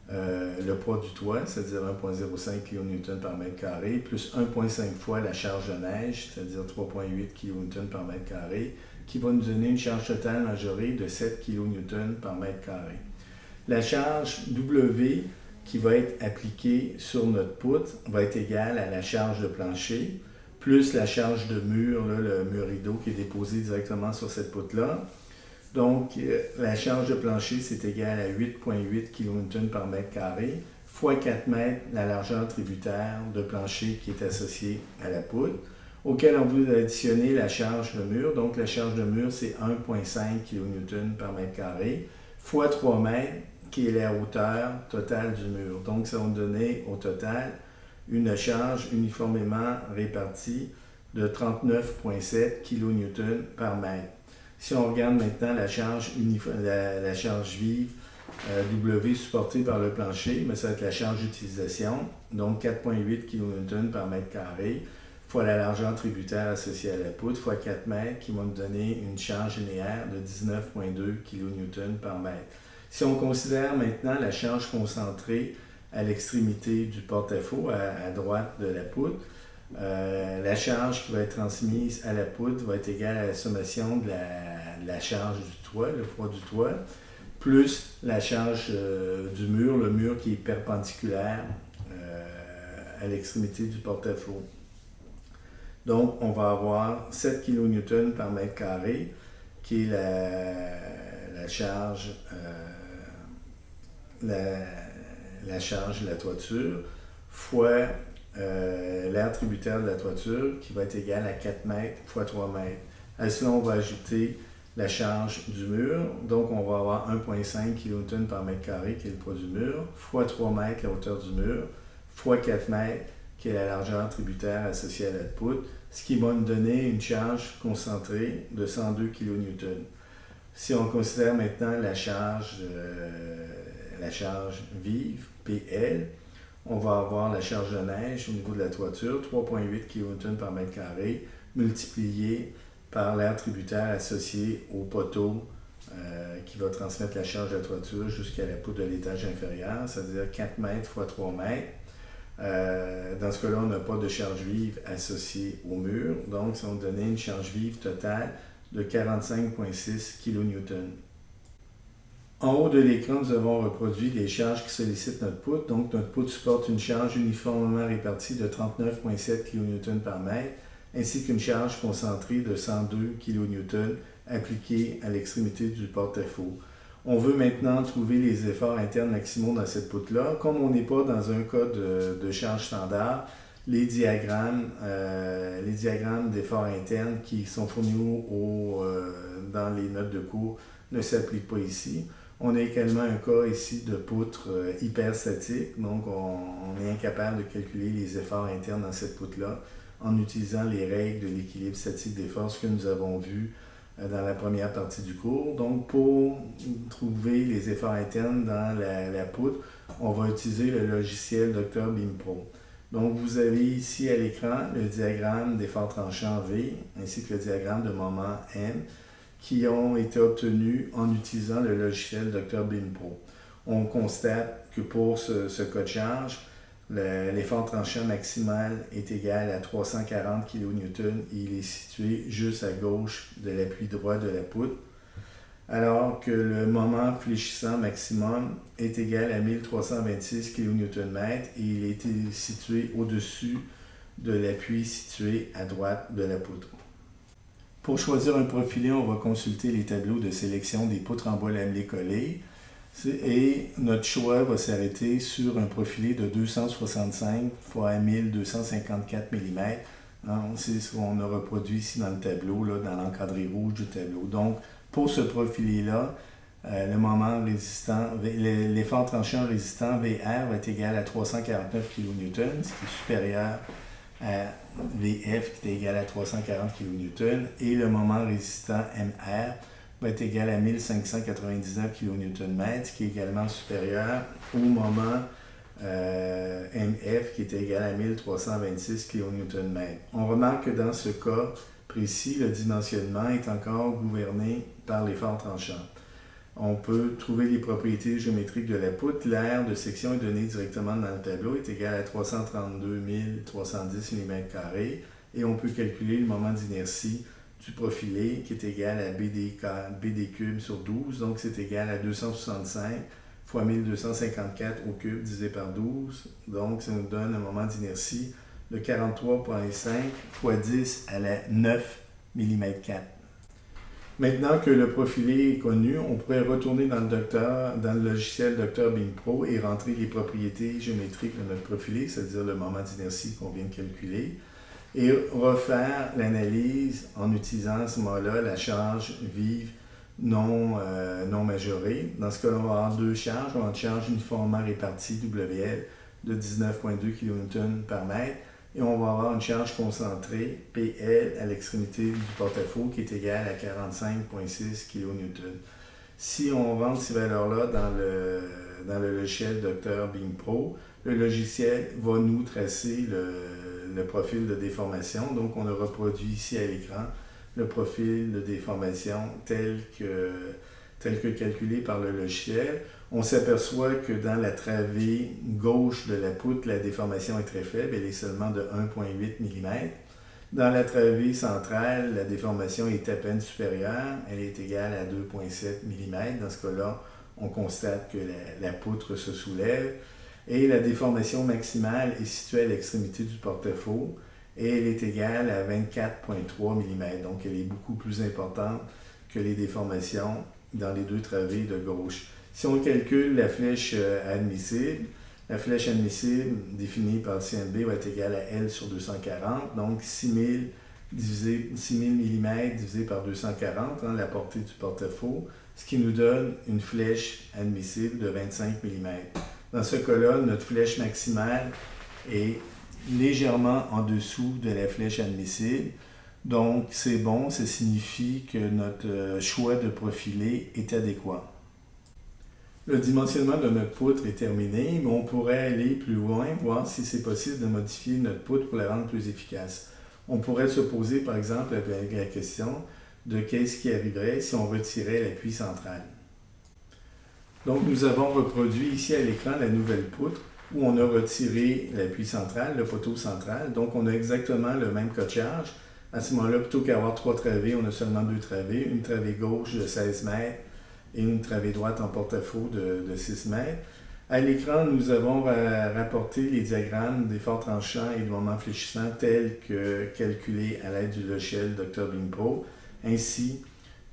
le poids du toit, c'est-à-dire 1,05 kN par mètre carré, plus 1,5 fois la charge de neige, c'est-à-dire 3,8 kN par mètre carré, qui va nous donner une charge totale majorée de 7 kN par mètre carré. La charge W qui va être appliquée sur notre poutre va être égale à la charge de plancher, plus la charge de mur, là, le mur rideau qui est déposé directement sur cette poutre-là. Donc, la charge de plancher, c'est égal à 8,8 kN par mètre carré, fois 4 mètres la largeur tributaire de plancher qui est associée à la poutre. auquel on veut additionner la charge de mur. Donc la charge de mur, c'est 1,5 kN par mètre carré, fois 3 mètres, qui est la hauteur totale du mur. Donc ça va nous donner au total une charge uniformément répartie de 39,7 kN par mètre. Si on regarde maintenant la charge vive W supportée par le plancher, mais ça va être la charge d'utilisation, donc 4,8 kN par mètre carré, fois la largeur tributaire associée à la poutre, fois 4 mètres, qui va nous donner une charge linéaire de 19,2 kN par mètre. Si on considère maintenant la charge concentrée à l'extrémité du porte-à-faux, à droite de la poutre, la charge qui va être transmise à la poutre va être égale à la sommation de la charge du toit, le poids du toit, plus la charge du mur, le mur qui est perpendiculaire à l'extrémité du porte-à-faux. Donc, on va avoir 7 kN par mètre carré, qui est la charge la charge de la toiture, fois l'air tributaire de la toiture, qui va être égal à 4 mètres fois 3 mètres. À cela, on va ajouter la charge du mur, donc on va avoir 1,5 kN par mètre carré, qui est le poids du mur, fois 3 mètres, la hauteur du mur, fois 4 mètres, qui est la largeur tributaire associée à la poutre, ce qui va nous donner une charge concentrée de 102 kN. Si on considère maintenant la charge vive, PL, on va avoir la charge de neige au niveau de la toiture, 3,8 kN par mètre carré, multiplié par l'air tributaire associé au poteau qui va transmettre la charge de la toiture jusqu'à la poutre de l'étage inférieur, c'est-à-dire 4 mètres fois 3 mètres. Dans ce cas-là, on n'a pas de charge vive associée au mur, donc ça va nous donner une charge vive totale de 45,6 kN. En haut de l'écran, nous avons reproduit les charges qui sollicitent notre poutre. Donc, notre poutre supporte une charge uniformément répartie de 39,7 kN par mètre, ainsi qu'une charge concentrée de 102 kN appliquée à l'extrémité du porte-à-faux. On veut maintenant trouver les efforts internes maximaux dans cette poutre-là. Comme on n'est pas dans un cas de charge standard, les diagrammes d'efforts internes qui sont fournis dans les notes de cours ne s'appliquent pas ici. On a également un cas ici de poutre hyperstatique, donc on est incapable de calculer les efforts internes dans cette poutre-là en utilisant les règles de l'équilibre statique des forces que nous avons vues dans la première partie du cours. Donc, pour trouver les efforts internes dans la poutre, on va utiliser le logiciel Dr. BIMPRO. Donc, vous avez ici à l'écran le diagramme d'effort tranchant V ainsi que le diagramme de moment M qui ont été obtenus en utilisant le logiciel Dr. BIMPRO. On constate que pour ce cas de charge, l'effort tranchant maximal est égal à 340 kN et il est situé juste à gauche de l'appui droit de la poutre, alors que le moment fléchissant maximum est égal à 1326 kN/m et il est situé au-dessus de l'appui situé à droite de la poutre. Pour choisir un profilé, on va consulter les tableaux de sélection des poutres en bois lamelé collé. Et notre choix va s'arrêter sur un profilé de 265 x 1254 mm. C'est ce qu'on a reproduit ici dans le tableau, là, dans l'encadré rouge du tableau. Donc, pour ce profilé-là, l'effort tranchant résistant VR va être égal à 349 kN, ce qui est supérieur à VF qui est égal à 340 kN, et le moment résistant MR va être égal à 1599 kN/m, ce qui est également supérieur au moment MF qui est égal à 1326 kN/m. On remarque que dans ce cas précis, le dimensionnement est encore gouverné par l'effort tranchant. On peut trouver les propriétés géométriques de la poutre. L'aire de section est donnée directement dans le tableau, est égal à 332 310 mm² et on peut calculer le moment d'inertie du profilé qui est égal à BD cube sur 12, donc c'est égal à 265 fois 1254 au cube divisé par 12, donc ça nous donne un moment d'inertie de 43,5 fois 10 à la 9 mm². Maintenant que le profilé est connu, on pourrait retourner dans le logiciel Dr. BIMPRO et rentrer les propriétés géométriques de notre profilé, c'est-à-dire le moment d'inertie qu'on vient de calculer. et refaire l'analyse en utilisant à ce moment-là la charge vive non majorée. Dans ce cas-là, on va avoir deux charges. On va avoir une charge uniformément répartie WL de 19,2 kN par mètre et on va avoir une charge concentrée PL à l'extrémité du porte-à-faux qui est égale à 45,6 kN. Si on rentre ces valeurs-là dans le logiciel Dr. Bing Pro, le logiciel va nous tracer le profil de déformation. Donc, on a reproduit ici à l'écran le profil de déformation tel que calculé par le logiciel. On s'aperçoit que dans la travée gauche de la poutre, la déformation est très faible, elle est seulement de 1,8 mm. Dans la travée centrale, la déformation est à peine supérieure, elle est égale à 2,7 mm. Dans ce cas-là, on constate que la poutre se soulève. Et la déformation maximale est située à l'extrémité du porte-à-faux et elle est égale à 24,3 mm. Donc, elle est beaucoup plus importante que les déformations dans les deux travées de gauche. Si on calcule la flèche admissible, la flèche admissible définie par CNB va être égale à L sur 240, donc 6000 mm divisé par 240, la portée du porte-à-faux, ce qui nous donne une flèche admissible de 25 mm. Dans ce cas-là, notre flèche maximale est légèrement en dessous de la flèche admissible. Donc, c'est bon, ça signifie que notre choix de profilé est adéquat. Le dimensionnement de notre poutre est terminé, mais on pourrait aller plus loin, voir si c'est possible de modifier notre poutre pour la rendre plus efficace. On pourrait se poser, par exemple, avec la question de qu'est-ce qui arriverait si on retirait l'appui central. Donc, nous avons reproduit ici à l'écran la nouvelle poutre où on a retiré l'appui central, le poteau central. Donc, on a exactement le même cas de charge. À ce moment-là, plutôt qu'avoir 3 travées, on a seulement 2 travées. Une travée gauche de 16 mètres et une travée droite en porte-à-faux de 6 mètres. À l'écran, nous avons rapporté les diagrammes d'efforts tranchants et de moments fléchissants tels que calculés à l'aide du logiciel Dr. Bing Pro, ainsi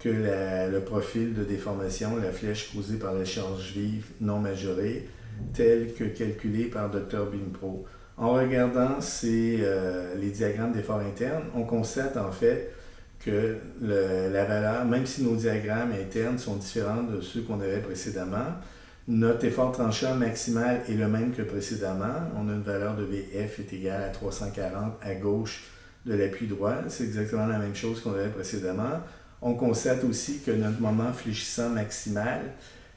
que le profil de déformation, la flèche causée par la charge vive non majorée, tel que calculé par Dr. Bing Pro. En regardant les diagrammes d'effort interne, on constate en fait que la valeur, même si nos diagrammes internes sont différents de ceux qu'on avait précédemment, notre effort tranchant maximal est le même que précédemment. On a une valeur de VF est égale à 340 à gauche de l'appui droit. C'est exactement la même chose qu'on avait précédemment. On constate aussi que notre moment fléchissant maximal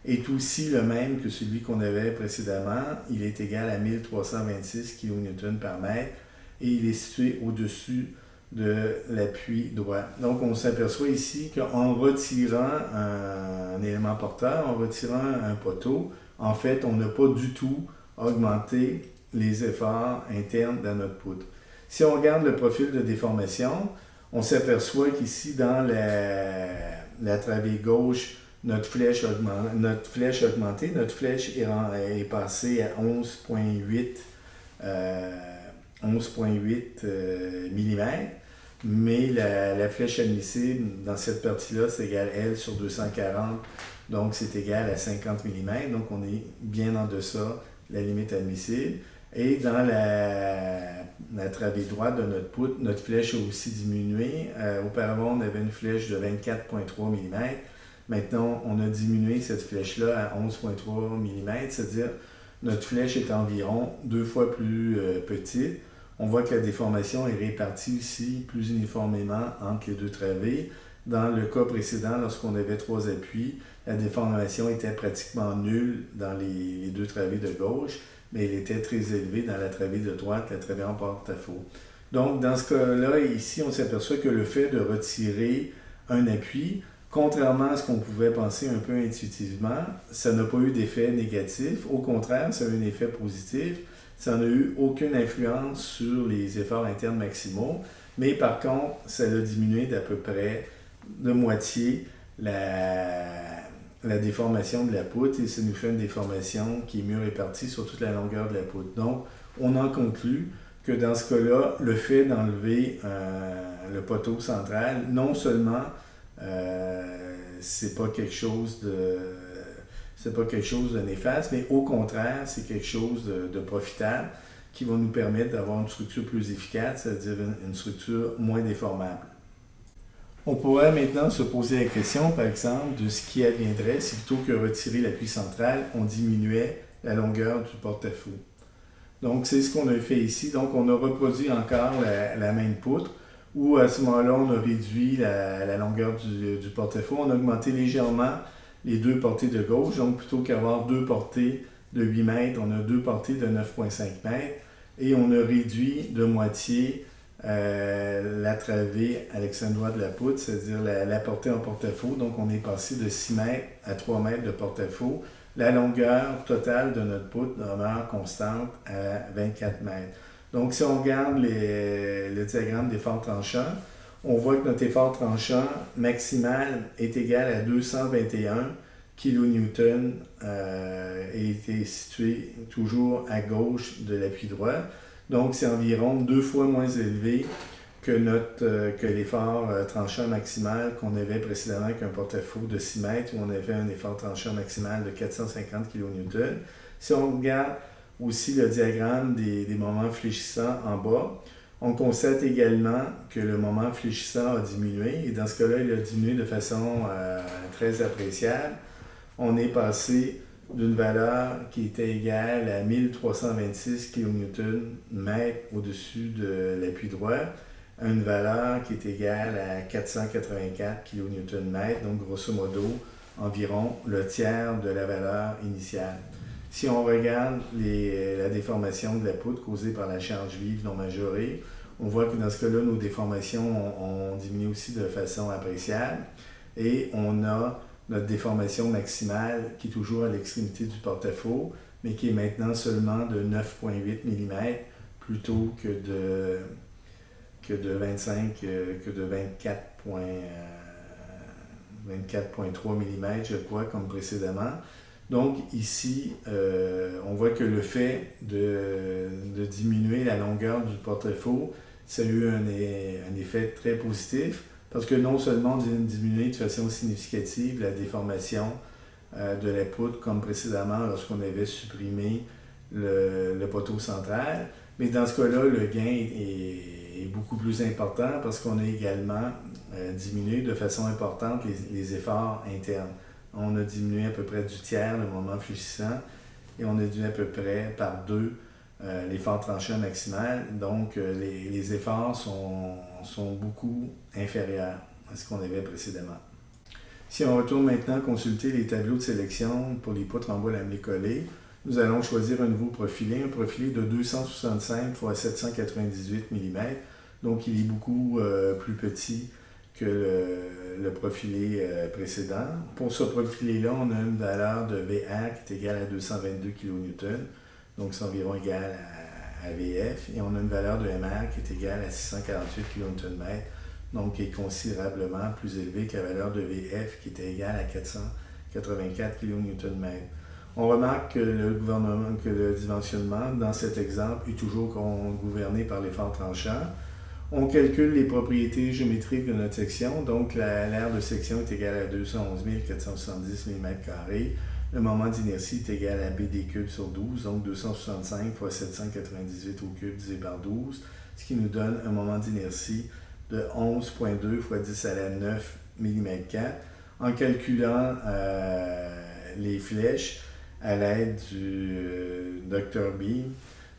est aussi le même que celui qu'on avait précédemment. Il est égal à 1326 kN par mètre et il est situé au-dessus de l'appui droit. Donc, on s'aperçoit ici qu'en retirant un élément porteur, en retirant un poteau, en fait, on n'a pas du tout augmenté les efforts internes dans notre poutre. Si on regarde le profil de déformation, on s'aperçoit qu'ici, dans la travée gauche, notre flèche a augmenté. Notre flèche est passée à 11,8 mm, mais la flèche admissible dans cette partie-là, c'est égal à L sur 240, donc c'est égal à 50 mm, donc on est bien en deçà de la limite admissible. Et dans la travée droite de notre poutre, notre flèche a aussi diminué. Auparavant, on avait une flèche de 24,3 mm. Maintenant, on a diminué cette flèche-là à 11,3 mm, c'est-à-dire notre flèche est environ 2 fois plus petite. On voit que la déformation est répartie aussi plus uniformément entre les deux travées. Dans le cas précédent, lorsqu'on avait 3 appuis, la déformation était pratiquement nulle dans les deux travées de gauche, mais elle était très élevée dans la travée de droite, la travée en porte-à-faux. Donc, dans ce cas-là, ici, on s'aperçoit que le fait de retirer un appui, contrairement à ce qu'on pouvait penser un peu intuitivement, ça n'a pas eu d'effet négatif. Au contraire, ça a eu un effet positif. Ça n'a eu aucune influence sur les efforts internes maximaux, mais par contre, ça a diminué d'à peu près de moitié la déformation de la poutre et ça nous fait une déformation qui est mieux répartie sur toute la longueur de la poutre. Donc, on en conclut que dans ce cas-là, le fait d'enlever le poteau central, non seulement c'est pas quelque chose de néfaste, mais au contraire, c'est quelque chose de profitable. qui va nous permettre d'avoir une structure plus efficace, c'est-à-dire une structure moins déformable. On pourrait maintenant se poser la question, par exemple, de ce qui adviendrait si plutôt que retirer l'appui central, on diminuait la longueur du porte-à-faux. Donc, c'est ce qu'on a fait ici. Donc, on a reproduit encore la même poutre, où à ce moment-là, on a réduit la longueur du porte-à-faux. On a augmenté légèrement les deux portées de gauche. Donc, plutôt qu'avoir deux portées de 8 mètres, on a deux portées de 9,5 mètres. Et on a réduit de moitié la travée à l'extrême droite de la poutre, c'est-à-dire la portée en porte-à-faux. Donc, on est passé de 6 mètres à 3 mètres de porte-à-faux. La longueur totale de notre poutre demeure constante à 24 mètres. Donc, si on regarde le diagramme d'effort tranchant, on voit que notre effort tranchant maximal est égal à 221 kN et est situé toujours à gauche de l'appui droit. Donc, c'est environ 2 fois moins élevé que l'effort tranchant maximal qu'on avait précédemment avec un porte-à-faux de 6 mètres où on avait un effort tranchant maximal de 450 kN. Si on regarde aussi le diagramme des moments fléchissants en bas, on constate également que le moment fléchissant a diminué et dans ce cas-là, il a diminué de façon très appréciable. On est passé d'une valeur qui était égale à 1326 kN au-dessus de l'appui droit à une valeur qui est égale à 484 kN, donc grosso modo environ le tiers de la valeur initiale. Si on regarde la déformation de la poutre causée par la charge vive non majorée, on voit que dans ce cas-là, nos déformations ont diminué aussi de façon appréciable et on a notre déformation maximale qui est toujours à l'extrémité du porte-à-faux, mais qui est maintenant seulement de 9,8 mm plutôt que de 24,3 mm, je crois, comme précédemment. Donc ici, on voit que le fait de diminuer la longueur du porte-à-faux, ça a eu un effet très positif parce que non seulement on a diminué de façon significative la déformation de la poutre comme précédemment lorsqu'on avait supprimé le poteau central, mais dans ce cas-là, le gain est beaucoup plus important parce qu'on a également diminué de façon importante les efforts internes. On a diminué à peu près du tiers le moment fléchissant et on a diminué à peu près par 2 l'effort tranchant maximal. Donc, les efforts sont beaucoup inférieurs à ce qu'on avait précédemment. Si on retourne maintenant consulter les tableaux de sélection pour les poutres en bois lamelé collé, nous allons choisir un nouveau profilé, un profilé de 265 x 798 mm. Donc, il est beaucoup plus petit que le profilé précédent. Pour ce profilé-là, on a une valeur de VA qui est égale à 222 kN, donc c'est environ égal à VF, et on a une valeur de MR qui est égale à 648 kN, donc qui est considérablement plus élevée que la valeur de VF qui était égale à 484 kN. On remarque que le dimensionnement dans cet exemple est toujours gouverné par l'effort tranchant. On calcule les propriétés géométriques de notre section, donc l'aire de section est égale à 211 470 mm². Le moment d'inertie est égal à BD cube sur 12, donc 265 x 798 au cube divisé par 12, ce qui nous donne un moment d'inertie de 11,2 x 10 à la 9 mm². En calculant les flèches à l'aide du Dr. Beam,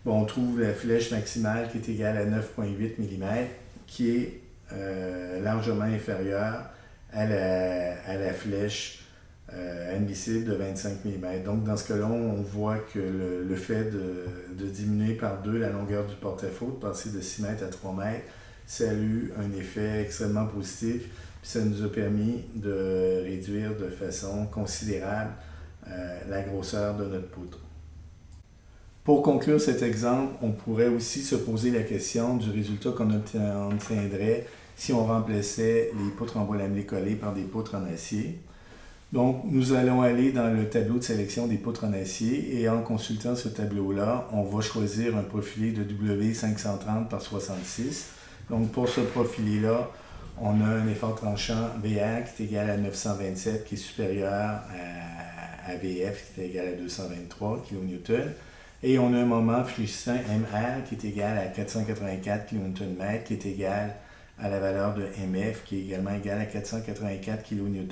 on trouve la flèche maximale qui est égale à 9,8 mm, qui est largement inférieure à la flèche admissible de 25 mm. Donc, dans ce cas-là, on voit que le fait de diminuer par 2 la longueur du porte-à-faux, de passer de 6 mètres à 3 mètres, ça a eu un effet extrêmement positif. Puis ça nous a permis de réduire de façon considérable la grosseur de notre poutre. Pour conclure cet exemple, on pourrait aussi se poser la question du résultat qu'on obtiendrait si on remplaçait les poutres en bois lamelé collé par des poutres en acier. Donc, nous allons aller dans le tableau de sélection des poutres en acier et en consultant ce tableau-là, on va choisir un profilé de W530 par 66. Donc, pour ce profilé-là, on a un effort tranchant VA qui est égal à 927, qui est supérieur à VF qui est égal à 223 kN. Et on a un moment fléchissant MR qui est égal à 484 kN, qui est égal à la valeur de MF, qui est également égale à 484 kN.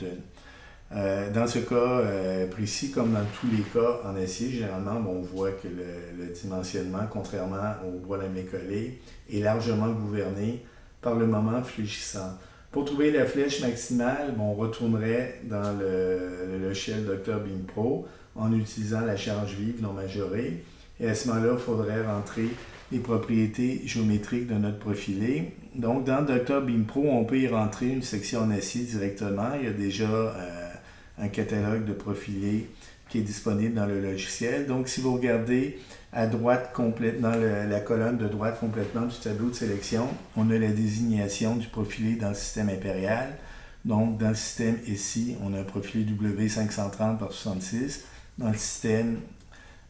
Dans ce cas précis, comme dans tous les cas en acier, généralement, on voit que le dimensionnement, contrairement au bois lamelé collé, est largement gouverné par le moment fléchissant. Pour trouver la flèche maximale, on retournerait dans le logiciel Dr. Beam Pro en utilisant la charge vive non majorée. Et à ce moment-là, il faudrait rentrer les propriétés géométriques de notre profilé. Donc, dans Dr. Beam Pro, on peut y rentrer une section en acier directement. Il y a déjà un catalogue de profilés qui est disponible dans le logiciel. Donc, si vous regardez à droite, dans la colonne de droite complètement du tableau de sélection, on a la désignation du profilé dans le système impérial. Donc, dans le système SI, on a un profilé W530 par 66. Dans le système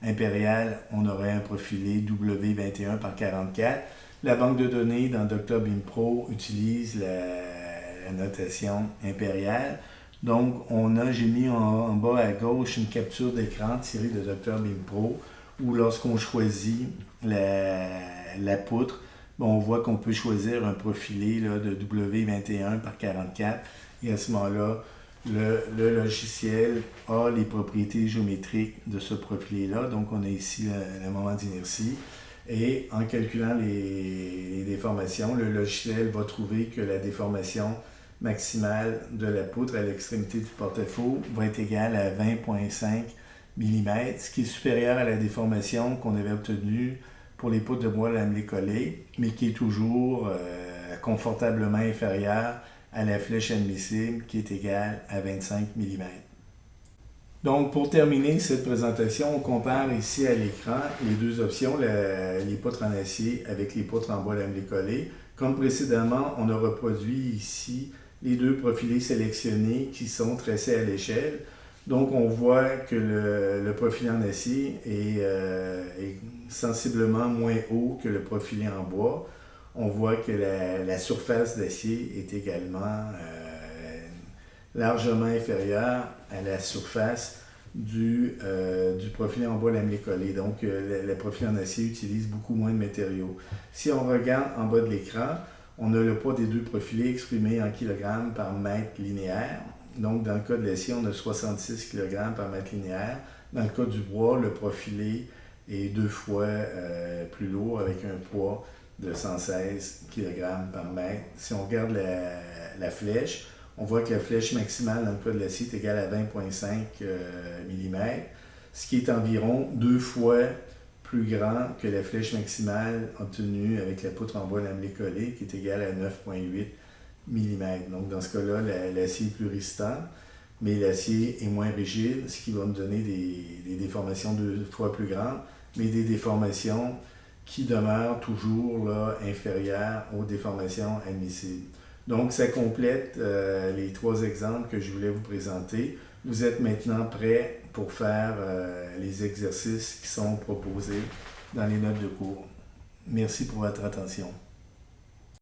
impérial, on aurait un profilé W21 par 44. La banque de données dans Dr. Beam Pro utilise la notation impériale. Donc, j'ai mis en bas à gauche une capture d'écran tirée de Dr. Beam Pro où lorsqu'on choisit la poutre, on voit qu'on peut choisir un profilé là, de W21 par 44 et à ce moment-là, le logiciel a les propriétés géométriques de ce profilé-là. Donc, on a ici le moment d'inertie. Et en calculant les déformations, le logiciel va trouver que la déformation maximale de la poutre à l'extrémité du porte-à-faux va être égale à 20,5 mm, ce qui est supérieur à la déformation qu'on avait obtenue pour les poutres de bois lamelé collé, mais qui est toujours confortablement inférieure à la flèche admissible qui est égale à 25 mm. Donc, pour terminer cette présentation, on compare ici à l'écran les deux options, les poutres en acier avec les poutres en bois lamelé collé. Comme précédemment, on a reproduit ici les deux profilés sélectionnés qui sont tracés à l'échelle. Donc, on voit que le profilé en acier est sensiblement moins haut que le profilé en bois. On voit que la surface d'acier est également largement inférieure à la surface du profilé en bois lamelé collé. Donc, le profilé en acier utilise beaucoup moins de matériaux. Si on regarde en bas de l'écran, on a le poids des deux profilés exprimé en kg par mètre linéaire. Donc, dans le cas de l'acier, on a 66 kg par mètre linéaire. Dans le cas du bois, le profilé est 2 fois plus lourd avec un poids de 116 kg par mètre. Si on regarde la flèche, on voit que la flèche maximale dans le cas de l'acier est égale à 20,5 mm, ce qui est environ 2 fois plus grand que la flèche maximale obtenue avec la poutre en bois lamelé collé, qui est égale à 9,8 mm. Donc, dans ce cas-là, l'acier est plus résistant, mais l'acier est moins rigide, ce qui va nous donner des déformations 2 fois plus grandes, mais des déformations qui demeurent toujours là, inférieures aux déformations admissibles. Donc, ça complète les 3 exemples que je voulais vous présenter. Vous êtes maintenant prêts pour faire les exercices qui sont proposés dans les notes de cours. Merci pour votre attention.